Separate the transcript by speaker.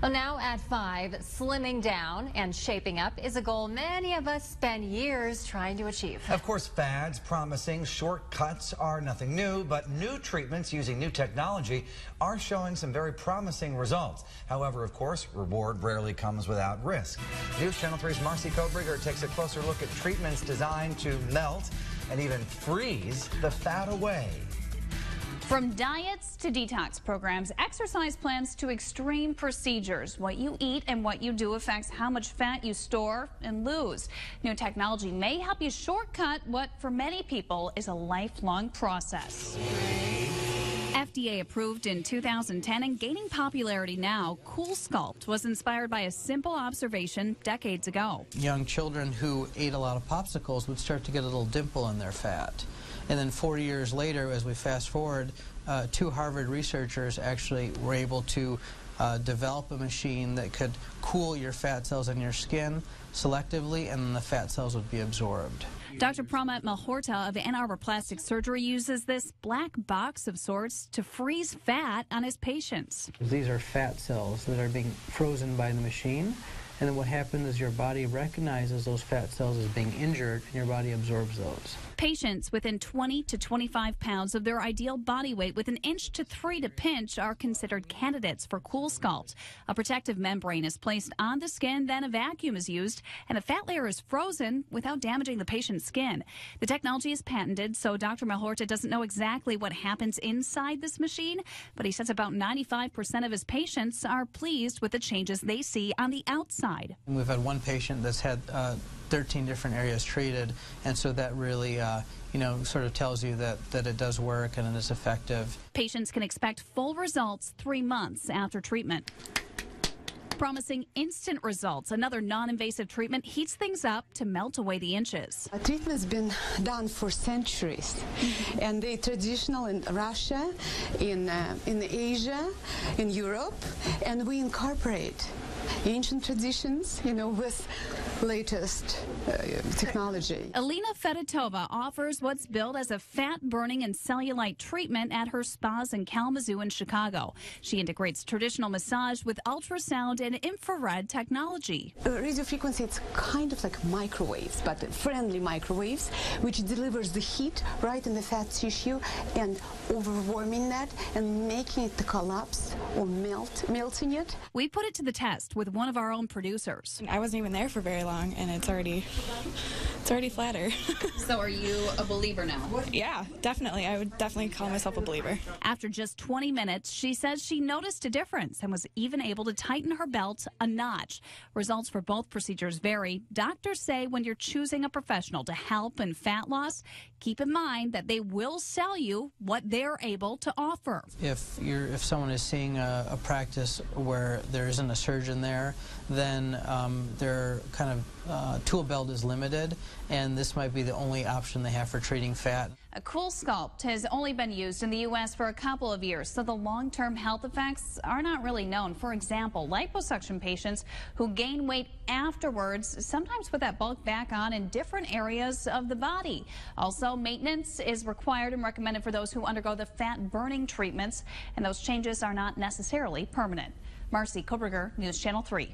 Speaker 1: Well, now at 5, slimming down and shaping up is a goal many of us spend years trying to achieve.
Speaker 2: Of course, fads, promising shortcuts are nothing new, but new treatments using new technology are showing some very promising results. However, of course, reward rarely comes without risk. News Channel 3's Marcy Kobriger takes a closer look at treatments designed to melt and even freeze the fat away.
Speaker 3: From diets to detox programs, exercise plans to extreme procedures, what you eat and what you do affects how much fat you store and lose. New technology may help you shortcut what for many people is a lifelong process. FDA approved in 2010 and gaining popularity now, CoolSculpt was inspired by a simple observation decades ago.
Speaker 4: Young children who ate a lot of popsicles would start to get a little dimple in their fat. And then 40 years later, as we fast forward, 2 Harvard researchers actually were able to develop a machine that could cool your fat cells in your skin selectively, and then the fat cells would be absorbed.
Speaker 3: Dr. Pramit Malhotra of annarborplasticsurgery uses this black box of sorts to freeze fat on his patients.
Speaker 4: These are fat cells that are being frozen by the machine. And then what happens is your body recognizes those fat cells as being injured, and your body absorbs those.
Speaker 3: Patients within 20 to 25 pounds of their ideal body weight with 1 to 3 inches to pinch are considered candidates for CoolSculpt. A protective membrane is placed on the skin, then a vacuum is used, and the fat layer is frozen without damaging the patient's skin. The technology is patented, so Dr. Malhotra doesn't know exactly what happens inside this machine, but he says about 95% of his patients are pleased with the changes they see on the outside.
Speaker 4: We've had one patient that's had 13 different areas treated, and so that really sort of tells you that it does work and it is effective.
Speaker 3: Patients can expect full results 3 months after treatment. Promising instant results. Another non-invasive treatment heats things up to melt away the inches.
Speaker 5: Treatment has been done for centuries, and they're traditional in Russia, in Asia, in Europe, and we incorporate ancient traditions, with latest technology.
Speaker 3: Alina Fedotova offers what's billed as a fat-burning and cellulite treatment at her spas in Kalamazoo and Chicago. She integrates traditional massage with ultrasound and infrared technology.
Speaker 5: Radio frequency, it's kind of like microwaves, but friendly microwaves, which delivers the heat right in the fat tissue and overwarming that and making it to collapse or melting it.
Speaker 3: We put it to the test with one of our own producers.
Speaker 6: I wasn't even there for very long, and it's already flatter.
Speaker 3: So are you a believer now?
Speaker 6: Yeah, definitely. I would definitely call myself a believer.
Speaker 3: After just 20 minutes, she says she noticed a difference and was even able to tighten her belt a notch. Results for both procedures vary. Doctors say when you're choosing a professional to help in fat loss, keep in mind that they will sell you what they're able to offer.
Speaker 4: If someone is seeing a practice where there isn't a surgeon there, then their kind of tool belt is limited, and this might be the only option they have for treating fat.
Speaker 3: A CoolSculpt has only been used in the U.S. for a couple of years, so the long-term health effects are not really known. For example, liposuction patients who gain weight afterwards sometimes put that bulk back on in different areas of the body. Also, maintenance is required and recommended for those who undergo the fat-burning treatments, and those changes are not necessarily permanent. Marcy Kobriger, News Channel 3.